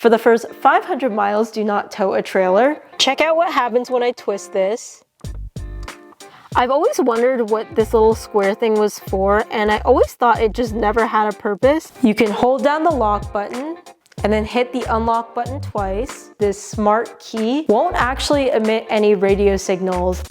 For the first 500 miles, do not tow a trailer. Check out what happens when I twist this. I've always wondered what this little square thing was for, and I always thought it just never had a purpose. You can hold down the lock button and then hit the unlock button twice. This smart key won't actually emit any radio signals.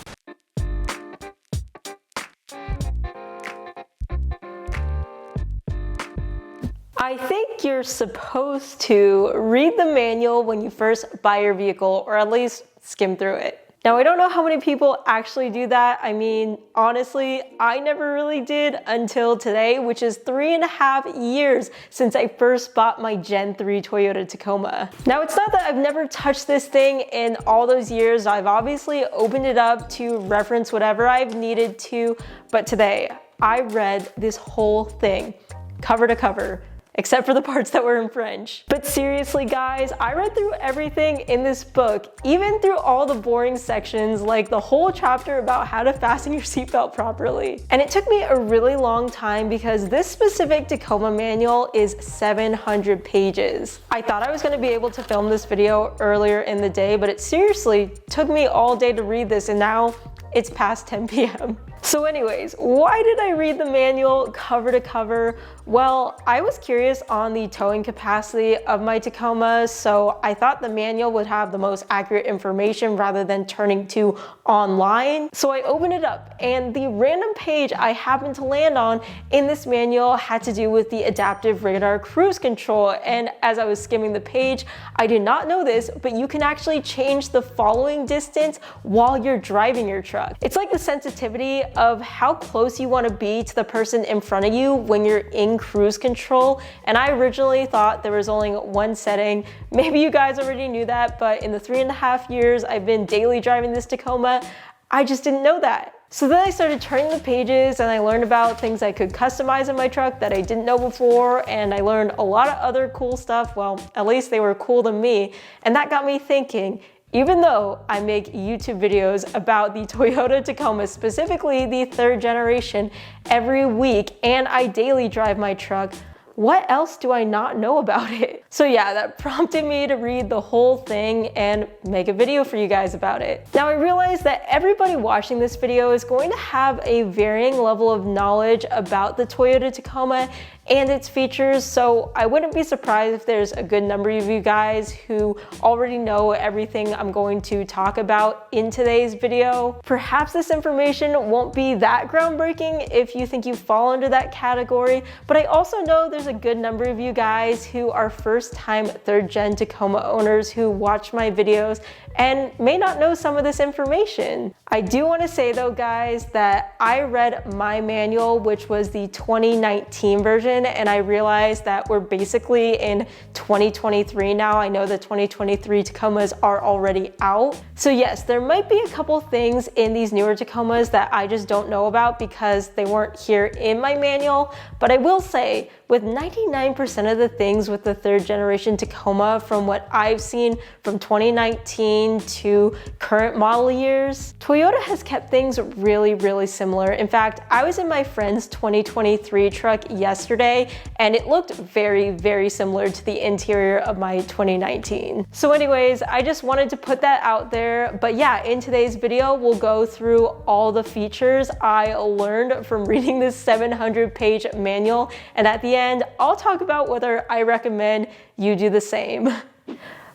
I think you're supposed to read the manual when you first buy your vehicle, or at least skim through it. Now, I don't know how many people actually do that. I mean, honestly, I never really did until today, which is 3.5 years since I first bought my Gen 3 Toyota Tacoma. Now, it's not that I've never touched this thing in all those years. I've obviously opened it up to reference whatever I've needed to, but today I read this whole thing, cover to cover, except for the parts that were in French. But seriously guys, I read through everything in this book, even through all the boring sections, like the whole chapter about how to fasten your seatbelt properly. And it took me a really long time because this specific Tacoma manual is 700 pages. I thought I was gonna be able to film this video earlier in the day, but it seriously took me all day to read this, and now it's past 10 p.m. So anyways, why did I read the manual cover to cover? Well, I was curious on the towing capacity of my Tacoma, so I thought the manual would have the most accurate information rather than turning to online. So I opened it up, and the random page I happened to land on in this manual had to do with the adaptive radar cruise control. And as I was skimming the page, I did not know this, but you can actually change the following distance while you're driving your truck. It's like the sensitivity of how close you want to be to the person in front of you when you're in cruise control. And I originally thought there was only one setting. Maybe you guys already knew that, but in the 3.5 years I've been daily driving this Tacoma, I just didn't know that. So then I started turning the pages and I learned about things I could customize in my truck that I didn't know before, and I learned a lot of other cool stuff. Well, at least they were cool to me. And that got me thinking, even though I make YouTube videos about the Toyota Tacoma, specifically the 3rd generation, every week, and I daily drive my truck, what else do I not know about it? So yeah, that prompted me to read the whole thing and make a video for you guys about it. Now I realize that everybody watching this video is going to have a varying level of knowledge about the Toyota Tacoma and its features, so I wouldn't be surprised if there's a good number of you guys who already know everything I'm going to talk about in today's video. Perhaps this information won't be that groundbreaking if you think you fall under that category, but I also know there's a good number of you guys who are first-time 3rd gen Tacoma owners who watch my videos and may not know some of this information. I do want to say though guys that I read my manual, which was the 2019 version, and I realized that we're basically in 2023 now. I know the 2023 Tacomas are already out. So yes, there might be a couple things in these newer Tacomas that I just don't know about because they weren't here in my manual, but I will say with 99% of the things with the 3rd generation Tacoma, from what I've seen from 2019 to current model years, Toyota has kept things really, really similar. In fact, I was in my friend's 2023 truck yesterday and it looked very, very similar to the interior of my 2019. So anyways, I just wanted to put that out there. But yeah, in today's video, we'll go through all the features I learned from reading this 700-page manual. And at the end, I'll talk about whether I recommend you do the same.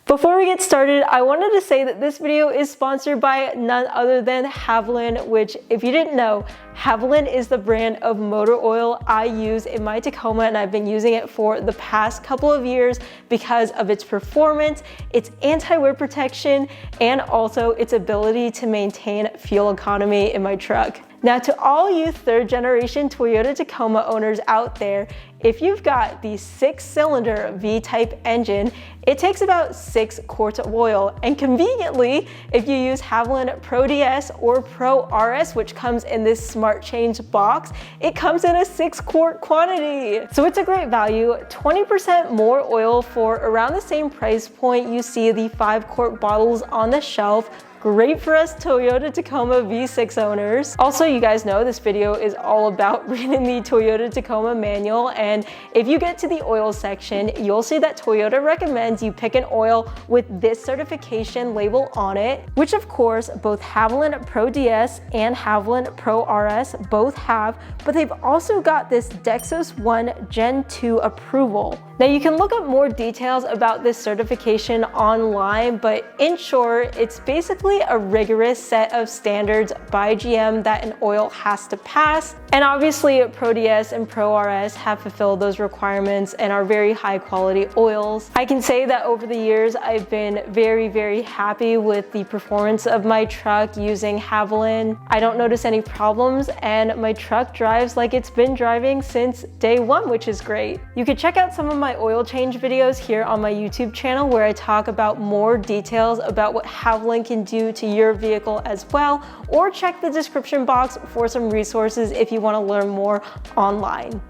Before we get started, I wanted to say that this video is sponsored by none other than Havoline, which, if you didn't know, Havoline is the brand of motor oil I use in my Tacoma, and I've been using it for the past couple of years because of its performance, its anti-wear protection, and also its ability to maintain fuel economy in my truck. Now, to all you 3rd generation Toyota Tacoma owners out there, if you've got the 6-cylinder V-type engine, it takes about 6 quarts of oil. And conveniently, if you use Havoline Pro DS or Pro RS, which comes in this Smart Change box, it comes in a 6-quart quantity. So it's a great value, 20% more oil for around the same price point you see the 5-quart bottles on the shelf, Great for us Toyota Tacoma V6 owners. Also, you guys know this video is all about reading the Toyota Tacoma manual, and if you get to the oil section, you'll see that Toyota recommends you pick an oil with this certification label on it, which of course both Havoline Pro DS and Havoline Pro RS both have, but they've also got this Dexos 1 Gen 2 approval. Now you can look up more details about this certification online, but in short, it's basically a rigorous set of standards by GM that an oil has to pass. And obviously Pro DS and Pro RS have fulfilled those requirements and are very high quality oils. I can say that over the years, I've been very happy with the performance of my truck using Havoline. I don't notice any problems, and my truck drives like it's been driving since day one, which is great. You can check out some of my oil change videos here on my YouTube channel where I talk about more details about what Havoline can do to your vehicle as well, or check the description box for some resources if you want to learn more online.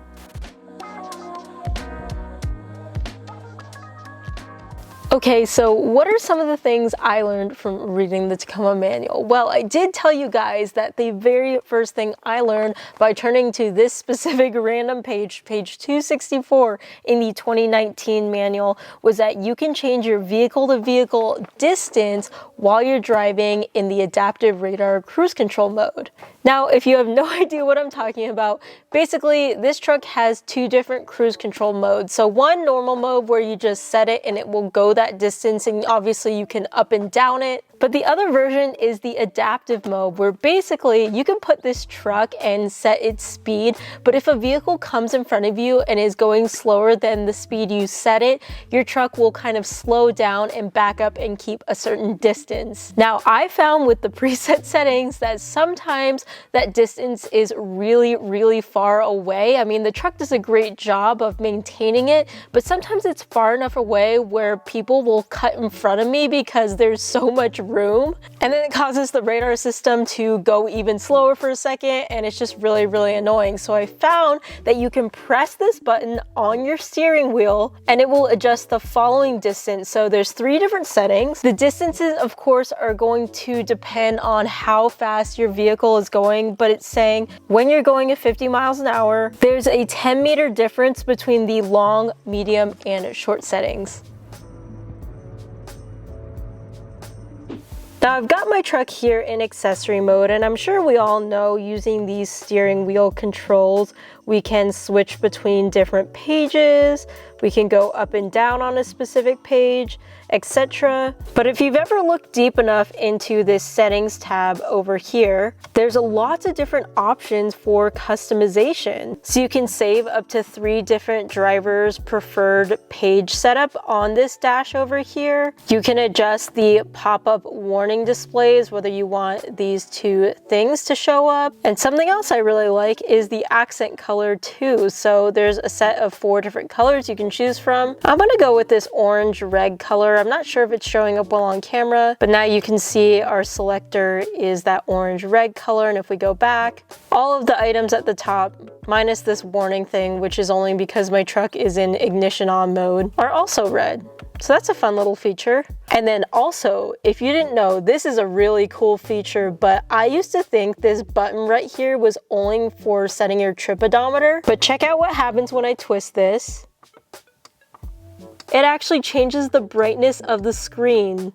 Okay, so what are some of the things I learned from reading the Tacoma manual? Well, I did tell you guys that the very first thing I learned by turning to this specific random page, page 264 in the 2019 manual, was that you can change your vehicle-to-vehicle distance while you're driving in the adaptive radar cruise control mode. Now, if you have no idea what I'm talking about, basically this truck has two different cruise control modes. So one normal mode where you just set it and it will go that distance, and obviously you can up and down it. But the other version is the adaptive mode, where basically you can put this truck and set its speed, but if a vehicle comes in front of you and is going slower than the speed you set it, your truck will kind of slow down and back up and keep a certain distance. Now, I found with the preset settings that sometimes that distance is really far away. I mean, the truck does a great job of maintaining it, but sometimes it's far enough away where people will cut in front of me because there's so much room, and then it causes the radar system to go even slower for a second, and it's just really annoying. So I found that you can press this button on your steering wheel and it will adjust the following distance. So there's 3 different settings. The distances, of course, are going to depend on how fast your vehicle is going, but it's saying when you're going at 50 miles an hour, there's a 10-meter difference between the long, medium, and short settings. Now I've got my truck here in accessory mode, and I'm sure we all know using these steering wheel controls, we can switch between different pages, we can go up and down on a specific page, etc. But if you've ever looked deep enough into this settings tab over here, there's lots of different options for customization. So you can save up to 3 different drivers' preferred page setup on this dash over here. You can adjust the pop-up warning displays, whether you want these 2 things to show up. And something else I really like is the accent color too. So there's a set of 4 different colors you can choose from. I'm gonna go with this orange red color. I'm not sure if it's showing up well on camera, but now you can see our selector is that orange red color. And if we go back, all of the items at the top, minus this warning thing, which is only because my truck is in ignition on mode, are also red. So that's a fun little feature. And then also, if you didn't know, this is a really cool feature, but I used to think this button right here was only for setting your trip odometer. But check out what happens when I twist this. It actually changes the brightness of the screen.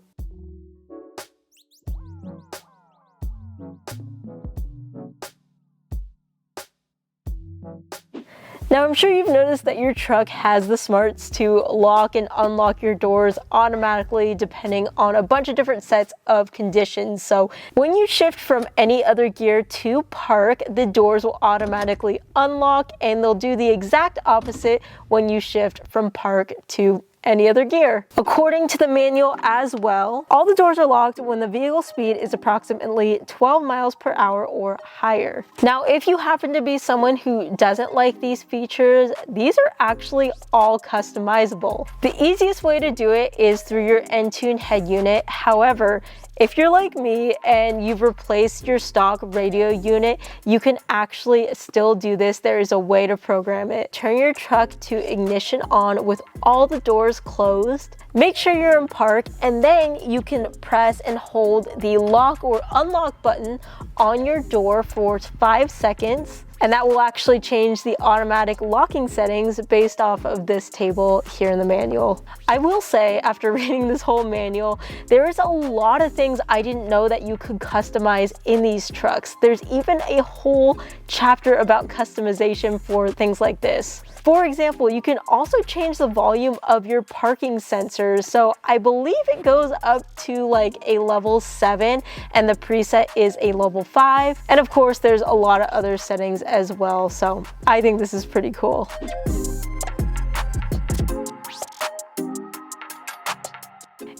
Now, I'm sure you've noticed that your truck has the smarts to lock and unlock your doors automatically depending on a bunch of different sets of conditions. So when you shift from any other gear to park, the doors will automatically unlock, and they'll do the exact opposite when you shift from park to any other gear. According to the manual as well, all the doors are locked when the vehicle speed is approximately 12 miles per hour or higher. Now, if you happen to be someone who doesn't like these features, these are actually all customizable. The easiest way to do it is through your Entune head unit. However, if you're like me and you've replaced your stock radio unit, you can actually still do this. There is a way to program it. Turn your truck to ignition on with all the doors doors closed. Make sure you're in park, and then you can press and hold the lock or unlock button on your door for 5 seconds. And that will actually change the automatic locking settings based off of this table here in the manual. I will say, after reading this whole manual, there is a lot of things I didn't know that you could customize in these trucks. There's even a whole chapter about customization for things like this. For example, you can also change the volume of your parking sensors. So I believe it goes up to like a level 7 and the preset is a level 5. And of course, there's a lot of other settings as well. So I think this is pretty cool.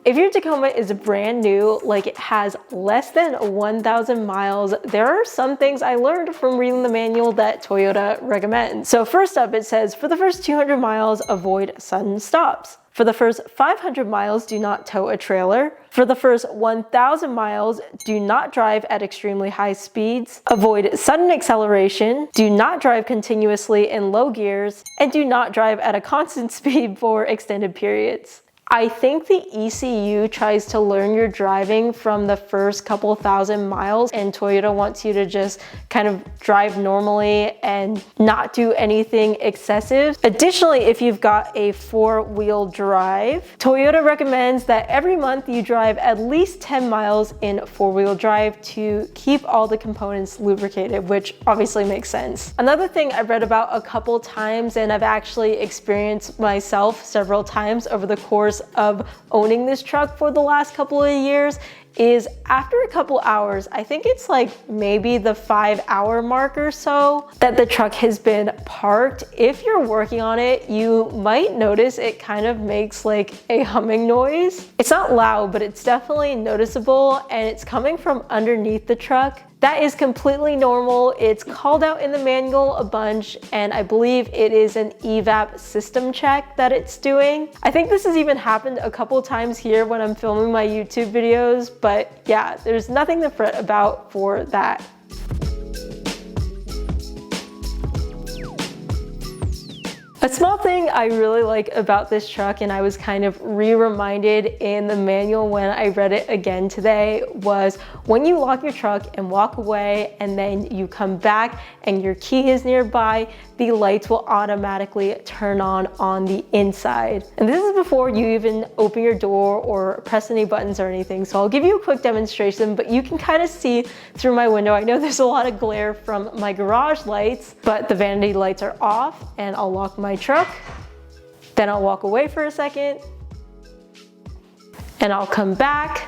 If your Tacoma is brand new, like it has less than 1,000 miles, there are some things I learned from reading the manual that Toyota recommends. So first up, it says, for the first 200 miles, avoid sudden stops. For the first 500 miles, do not tow a trailer. For the first 1,000 miles, do not drive at extremely high speeds. Avoid sudden acceleration. Do not drive continuously in low gears. And do not drive at a constant speed for extended periods. I think the ECU tries to learn your driving from the first couple thousand miles, and Toyota wants you to just kind of drive normally and not do anything excessive. Additionally, if you've got a 4-wheel drive, Toyota recommends that every month you drive at least 10 miles in 4-wheel drive to keep all the components lubricated, which obviously makes sense. Another thing I've read about a couple times, and I've actually experienced myself several times over the course of owning this truck for the last couple of years, is after a couple hours, I think it's like maybe the 5-hour mark or so, that the truck has been parked. If you're working on it, you might notice it kind of makes like a humming noise. It's not loud, but it's definitely noticeable, and it's coming from underneath the truck. That is completely normal. It's called out in the manual a bunch, and I believe it is an EVAP system check that it's doing. I think this has even happened a couple times here when I'm filming my YouTube videos, but yeah, there's nothing to fret about for that. A small thing I really like about this truck, and I was kind of re-reminded in the manual when I read it again today, was when you lock your truck and walk away and then you come back and your key is nearby, the lights will automatically turn on the inside. And this is before you even open your door or press any buttons or anything. So I'll give you a quick demonstration, but you can kind of see through my window. I know there's a lot of glare from my garage lights, but the vanity lights are off, and I'll lock my truck. Then I'll walk away for a second, and I'll come back,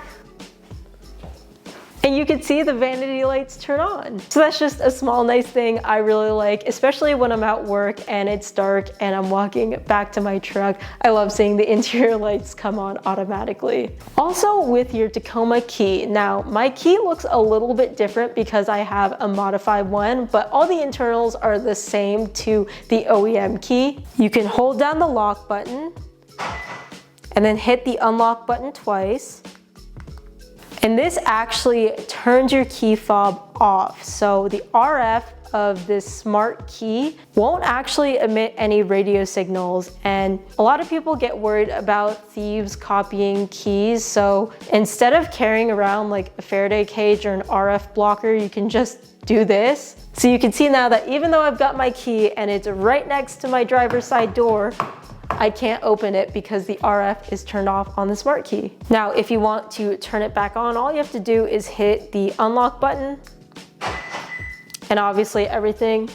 and you can see the vanity lights turn on. So that's just a small nice thing I really like, especially when I'm at work and it's dark and I'm walking back to my truck. I love seeing the interior lights come on automatically. Also with your Tacoma key, now my key looks a little bit different because I have a modified one, but all the internals are the same to the OEM key. You can hold down the lock button and then hit the unlock button twice. And this actually turns your key fob off. So the RF of this smart key won't actually emit any radio signals. And a lot of people get worried about thieves copying keys. So instead of carrying around like a Faraday cage or an RF blocker, you can just do this. So you can see now that even though I've got my key and it's right next to my driver's side door, I can't open it because the RF is turned off on the smart key. Now, if you want to turn it back on, all you have to do is hit the unlock button, and obviously everything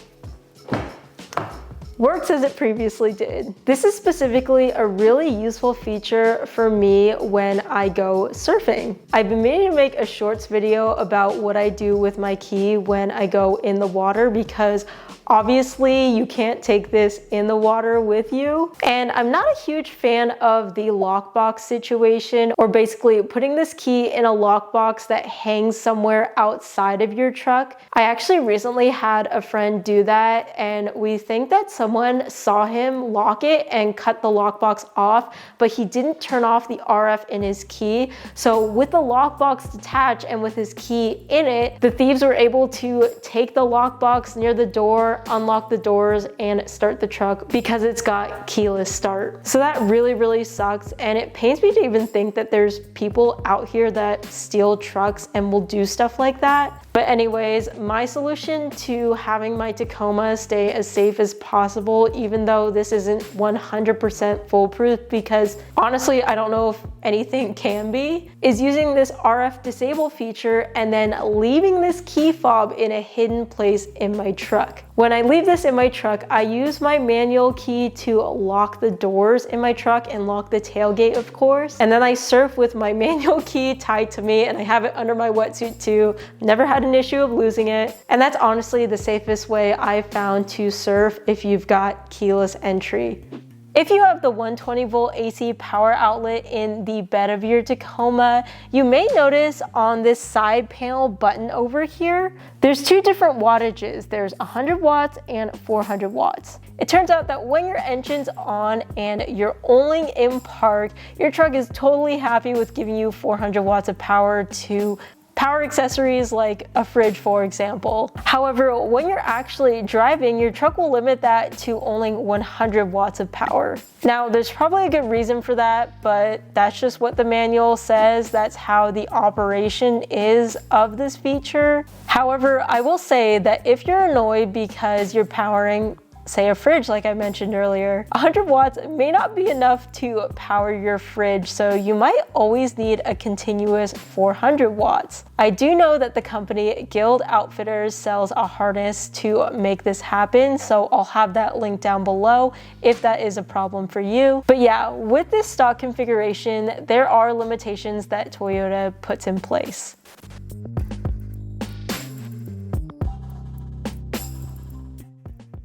works as it previously did. This is specifically a really useful feature for me when I go surfing. I've been meaning to make a shorts video about what I do with my key when I go in the water, because obviously you can't take this in the water with you. And I'm not a huge fan of the lockbox situation, or basically putting this key in a lockbox that hangs somewhere outside of your truck. I actually recently had a friend do that, and we think that someone saw him lock it and cut the lockbox off, but he didn't turn off the RF in his key. So with the lockbox detached and with his key in it, the thieves were able to take the lockbox near the door, car, unlock the doors, and start the truck because it's got keyless start. So that really sucks, and it pains me to even think that there's people out here that steal trucks and will do stuff like that. But anyways, my solution to having my Tacoma stay as safe as possible, even though this isn't 100% foolproof, because honestly, I don't know if anything can be, is using this RF disable feature and then leaving this key fob in a hidden place in my truck. When I leave this in my truck, I use my manual key to lock the doors in my truck and lock the tailgate, of course. And then I surf with my manual key tied to me, and I have it under my wetsuit too. Never had an issue of losing it. And that's honestly the safest way I've found to surf if you've got keyless entry. If you have the 120 volt AC power outlet in the bed of your Tacoma, you may notice on this side panel button over here, there's two different wattages. There's 100 watts and 400 watts. It turns out that when your engine's on and you're only in park, your truck is totally happy with giving you 400 watts of power to power accessories like a fridge, for example. However, when you're actually driving, your truck will limit that to only 100 watts of power. Now, there's probably a good reason for that, but that's just what the manual says. That's how the operation is of this feature. However, I will say that if you're annoyed because you're powering, say, a fridge like I mentioned earlier, 100 watts may not be enough to power your fridge, so you might always need a continuous 400 watts. I do know that the company Guild Outfitters sells a harness to make this happen, so I'll have that link down below if that is a problem for you. But yeah, with this stock configuration, there are limitations that Toyota puts in place.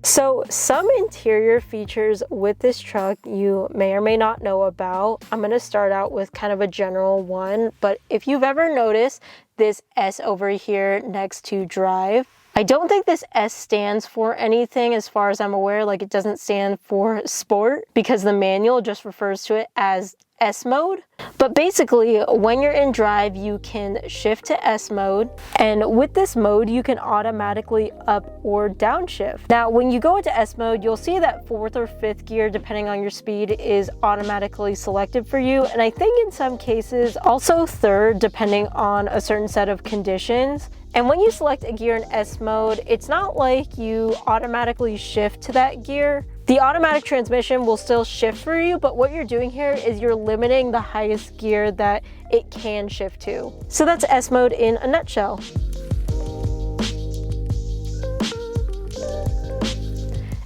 So some interior features with this truck you may or may not know about. I'm going to start out with kind of a general one, but if you've ever noticed this S over here next to drive, I don't think this S stands for anything as far as I'm aware. Like, it doesn't stand for sport because the manual just refers to it as S mode. But basically, when you're in drive, you can shift to S mode, and with this mode you can automatically up or downshift. Now when you go into S mode, you'll see that 4th or 5th gear, depending on your speed, is automatically selected for you, and I think in some cases also 3rd, depending on a certain set of conditions. And when you select a gear in S mode, it's not like you automatically shift to that gear. The automatic transmission will still shift for you, but what you're doing here is you're limiting the highest gear that it can shift to. So that's S mode in a nutshell.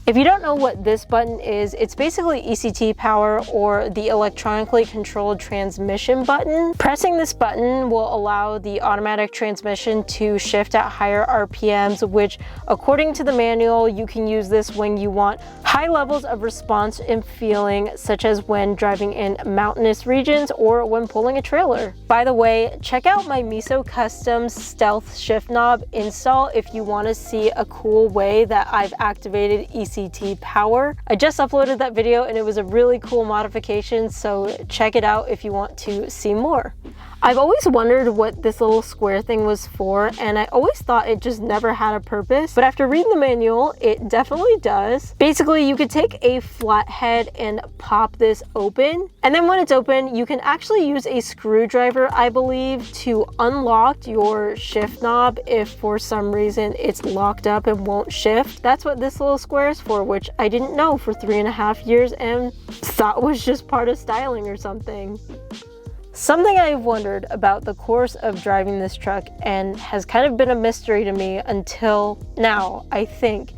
If you don't know what this button is, it's basically ECT power, or the electronically controlled transmission button. Pressing this button will allow the automatic transmission to shift at higher RPMs, which according to the manual, you can use this when you want high levels of response and feeling, such as when driving in mountainous regions or when pulling a trailer. By the way, check out my Miso Custom Stealth Shift Knob install if you want to see a cool way that I've activated ECT power. I just uploaded that video and it was a really cool modification, so check it out if you want to see more. I've always wondered what this little square thing was for, and I always thought it just never had a purpose, but after reading the manual, it definitely does. Basically, you could take a flathead and pop this open, and then when it's open, you can actually use a screwdriver, I believe, to unlock your shift knob if for some reason it's locked up and won't shift. That's what this little square is for, which I didn't know for 3.5 years and thought was just part of styling or something. Something I've wondered about the course of driving this truck, and has kind of been a mystery to me until now, I think,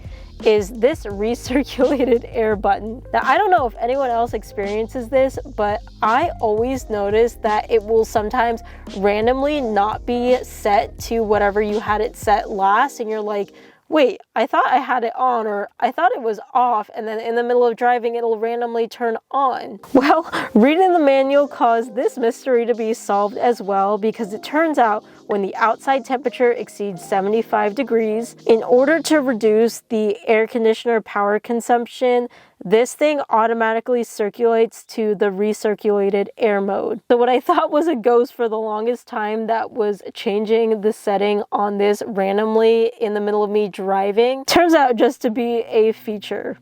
is this recirculated air button. Now, I don't know if anyone else experiences this, but I always notice that it will sometimes randomly not be set to whatever you had it set last, and you're like, wait, I thought I had it on, or I thought it was off, and then in the middle of driving it'll randomly turn on. Well, reading the manual caused this mystery to be solved as well, because it turns out when the outside temperature exceeds 75 degrees, in order to reduce the air conditioner power consumption, this thing automatically circulates to the recirculated air mode. So what I thought was a ghost for the longest time that was changing the setting on this randomly in the middle of me driving turns out just to be a feature.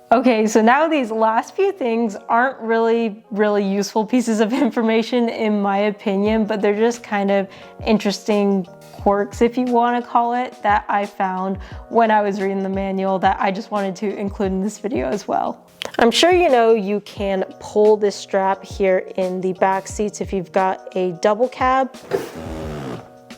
Okay, so now these last few things aren't really useful pieces of information in my opinion, but they're just kind of interesting quirks, if you want to call it, that I found when I was reading the manual that I just wanted to include in this video as well. I'm sure you know you can pull this strap here in the back seats if you've got a double cab.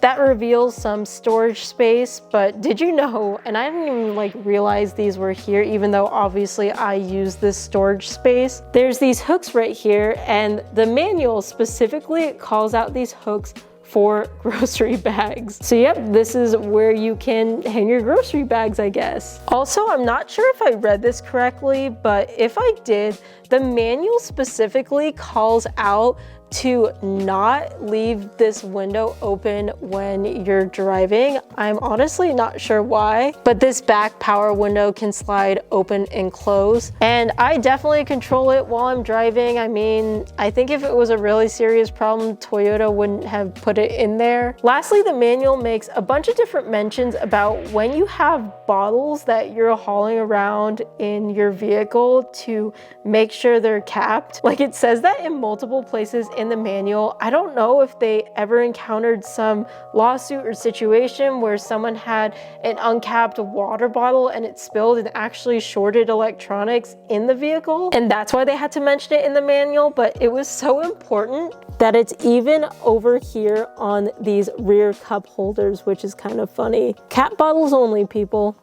That reveals some storage space, but did you know, and I didn't even realize these were here, even though obviously I use this storage space. There's these hooks right here, and the manual specifically calls out these hooks for grocery bags. So yep, this is where you can hang your grocery bags, I guess. Also, I'm not sure if I read this correctly, but if I did, the manual specifically calls out to not leave this window open when you're driving. I'm honestly not sure why, but this back power window can slide open and close, and I definitely control it while I'm driving. I mean, I think if it was a really serious problem, Toyota wouldn't have put it in there. Lastly, the manual makes a bunch of different mentions about when you have bottles that you're hauling around in your vehicle to make sure they're capped. Like, it says that in multiple places in the manual. I don't know if they ever encountered some lawsuit or situation where someone had an uncapped water bottle and it spilled and actually shorted electronics in the vehicle, and that's why they had to mention it in the manual. But it was so important that it's even over here on these rear cup holders, which is kind of funny. Cap bottles only, people.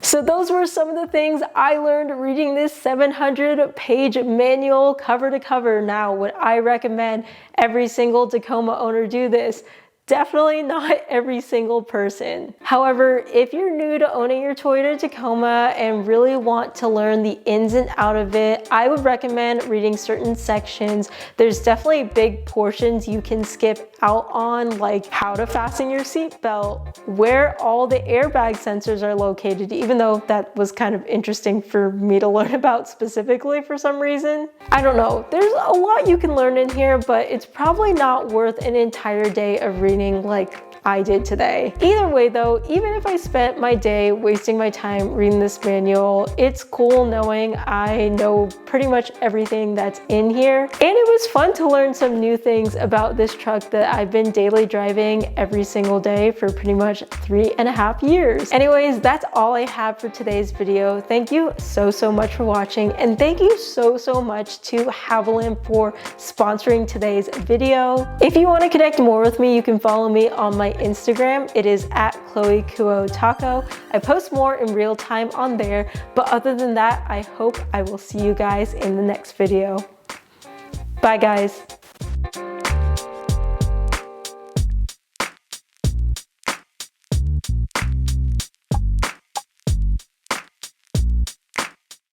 So those were some of the things I learned reading this 700-page manual cover to cover. Now, would I recommend every single Tacoma owner do this? Definitely not every single person. However, if you're new to owning your Toyota Tacoma and really want to learn the ins and out of it, I would recommend reading certain sections. There's definitely big portions you can skip out on, like how to fasten your seatbelt, where all the airbag sensors are located, even though that was kind of interesting for me to learn about specifically for some reason. I don't know, there's a lot you can learn in here, but it's probably not worth an entire day of reading like I did today. Either way though, even if I spent my day wasting my time reading this manual, it's cool knowing I know pretty much everything that's in here. And it was fun to learn some new things about this truck that I've been daily driving every single day for pretty much 3.5 years. Anyways, that's all I have for today's video. Thank you so much for watching, and thank you so much to Havoline for sponsoring today's video. If you want to connect more with me, you can follow me on my Instagram. It is at ChloeKuoTaco. I post more in real time on there, but other than that, I hope I will see you guys in the next video. Bye guys.